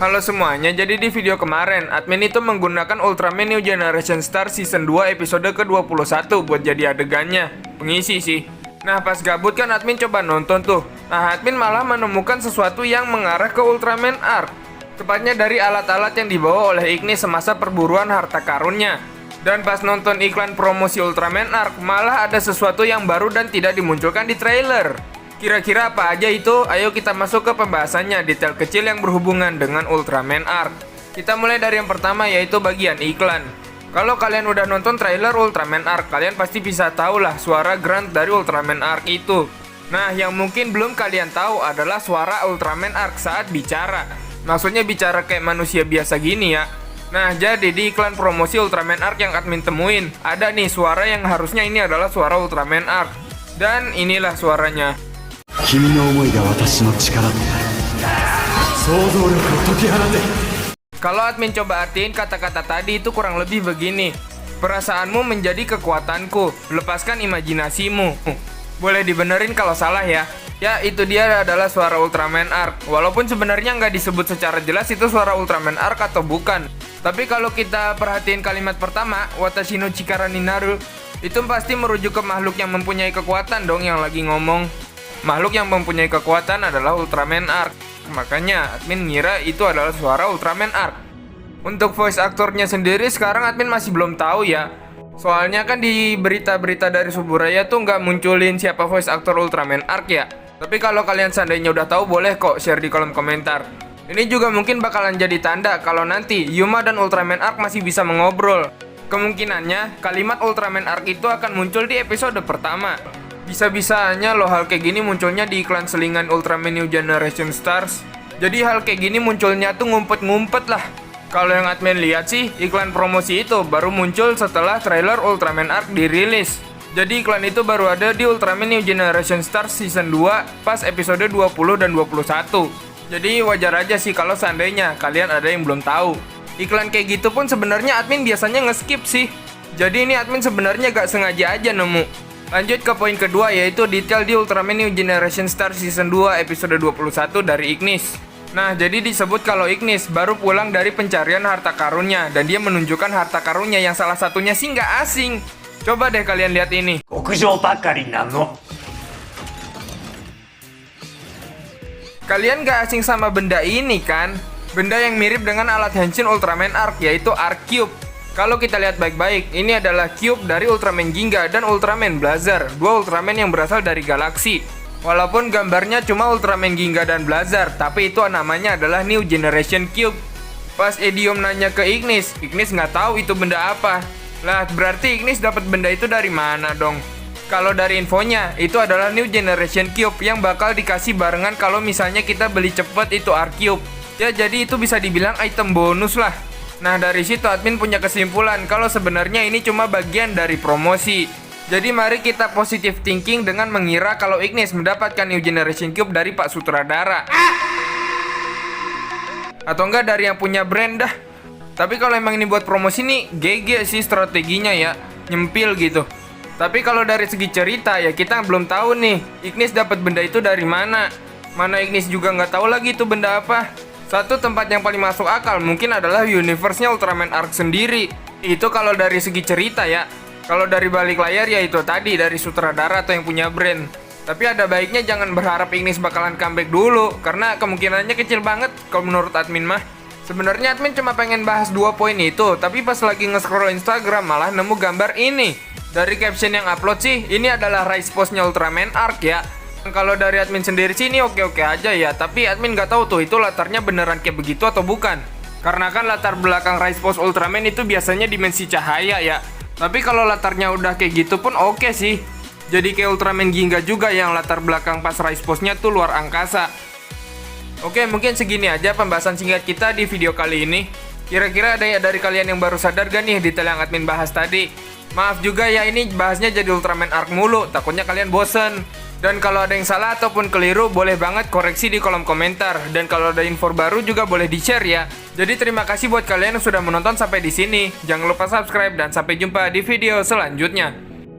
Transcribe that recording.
Halo semuanya, jadi di video kemarin, admin itu menggunakan Ultraman New Generation Star Season 2 episode ke-21 buat jadi adegannya. Pengisi sih. Nah, pas gabut kan admin coba nonton tuh. Nah, admin malah menemukan sesuatu yang mengarah ke Ultraman Arc. Tepatnya dari alat-alat yang dibawa oleh Ignis semasa perburuan harta karunnya. Dan pas nonton iklan promosi Ultraman Arc, malah ada sesuatu yang baru dan tidak dimunculkan di trailer. Kira-kira apa aja itu? Ayo kita masuk ke pembahasannya, detail kecil yang berhubungan dengan Ultraman Arc. Kita mulai dari yang pertama, yaitu bagian iklan. Kalau kalian udah nonton trailer Ultraman Arc, kalian pasti bisa tahu lah suara Grant dari Ultraman Arc itu. Nah, yang mungkin belum kalian tahu adalah suara Ultraman Arc saat bicara. Maksudnya bicara kayak manusia biasa gini ya. Nah, jadi di iklan promosi Ultraman Arc yang admin temuin, ada nih suara yang harusnya ini adalah suara Ultraman Arc. Dan inilah suaranya. Kalau admin coba artiin kata-kata tadi itu kurang lebih begini. Perasaanmu menjadi kekuatanku, lepaskan imajinasimu. Boleh dibenerin kalau salah ya. Ya, itu dia adalah suara Ultraman Arc. Walaupun sebenarnya nggak disebut secara jelas itu suara Ultraman Arc atau bukan. Tapi kalau kita perhatiin kalimat pertama, Watashi no Chikara ni naru, itu pasti merujuk ke makhluk yang mempunyai kekuatan dong yang lagi ngomong. Makhluk yang mempunyai kekuatan adalah Ultraman Arc. Makanya admin ngira itu adalah suara Ultraman Arc. Untuk voice aktornya sendiri sekarang admin masih belum tahu ya. Soalnya kan di berita-berita dari Suburaya tuh nggak munculin siapa voice aktor Ultraman Arc ya. Tapi kalau kalian seandainya udah tahu boleh kok share di kolom komentar. Ini juga mungkin bakalan jadi tanda kalau nanti Yuma dan Ultraman Arc masih bisa mengobrol. Kemungkinannya kalimat Ultraman Arc itu akan muncul di episode pertama. Bisa-bisanya loh hal kayak gini munculnya di iklan selingan Ultraman New Generation Stars. Jadi hal kayak gini munculnya tuh ngumpet-ngumpet lah. Kalau yang admin lihat sih, iklan promosi itu baru muncul setelah trailer Ultraman Arc dirilis. Jadi iklan itu baru ada di Ultraman New Generation Stars Season 2 pas episode 20 dan 21. Jadi wajar aja sih kalau seandainya kalian ada yang belum tahu. Iklan kayak gitu pun sebenarnya admin biasanya nge-skip sih. Jadi ini admin sebenarnya gak sengaja aja nemu. Lanjut ke poin kedua, yaitu detail di Ultraman New Generation Star Season 2 episode 21 dari Ignis. Nah, jadi disebut kalau Ignis baru pulang dari pencarian harta karunnya, dan dia menunjukkan harta karunnya yang salah satunya sih nggak asing. Coba deh kalian lihat ini. Kalian nggak asing sama benda ini kan? Benda yang mirip dengan alat Henshin Ultraman Arc, yaitu Arc Cube. Kalau kita lihat baik-baik, ini adalah cube dari Ultraman Ginga dan Ultraman Blazar, dua Ultraman yang berasal dari galaksi. Walaupun gambarnya cuma Ultraman Ginga dan Blazar, tapi itu namanya adalah New Generation Cube. Pas Ediom nanya ke Ignis, Ignis nggak tahu itu benda apa. Lah, berarti Ignis dapat benda itu dari mana dong? Kalau dari infonya, itu adalah New Generation Cube yang bakal dikasih barengan kalau misalnya kita beli cepet itu Arc Cube. Ya, jadi itu bisa dibilang item bonus lah. Nah, dari situ admin punya kesimpulan kalau sebenarnya ini cuma bagian dari promosi. Jadi mari kita positive thinking dengan mengira kalau Ignis mendapatkan New Generation Cube dari Pak Sutradara. Atau enggak dari yang punya brand dah. Tapi kalau emang ini buat promosi nih, GG sih strateginya ya, nyempil gitu. Tapi kalau dari segi cerita ya kita belum tahu nih, Ignis dapat benda itu dari mana. Mana Ignis juga nggak tahu lagi itu benda apa. Satu tempat yang paling masuk akal mungkin adalah universe-nya Ultraman Arc sendiri. Itu kalau dari segi cerita ya. Kalau dari balik layar ya itu tadi dari sutradara atau yang punya brand. Tapi ada baiknya jangan berharap Ignis bakalan comeback dulu, karena kemungkinannya kecil banget kalau menurut admin mah. Sebenarnya admin cuma pengen bahas 2 poin itu, tapi pas lagi nge-scroll Instagram malah nemu gambar ini. Dari caption yang upload sih, ini adalah rise post-nya Ultraman Arc ya. Kalau dari admin sendiri sih ini oke-oke aja ya, tapi admin nggak tahu tuh itu latarnya beneran kayak begitu atau bukan. Karena kan latar belakang Rise Post Ultraman itu biasanya dimensi cahaya ya. Tapi kalau latarnya udah kayak gitu pun oke sih. Jadi kayak Ultraman Ginga juga yang latar belakang pas Rise Post-nya tuh luar angkasa. Oke, mungkin segini aja pembahasan singkat kita di video kali ini. Kira-kira ada ya dari kalian yang baru sadar gak nih detail yang admin bahas tadi? Maaf juga ya ini bahasnya jadi Ultraman Arc mulu, takutnya kalian bosen. Dan kalau ada yang salah ataupun keliru, boleh banget koreksi di kolom komentar. Dan kalau ada info baru juga boleh di-share ya. Jadi terima kasih buat kalian yang sudah menonton sampai di sini. Jangan lupa subscribe dan sampai jumpa di video selanjutnya.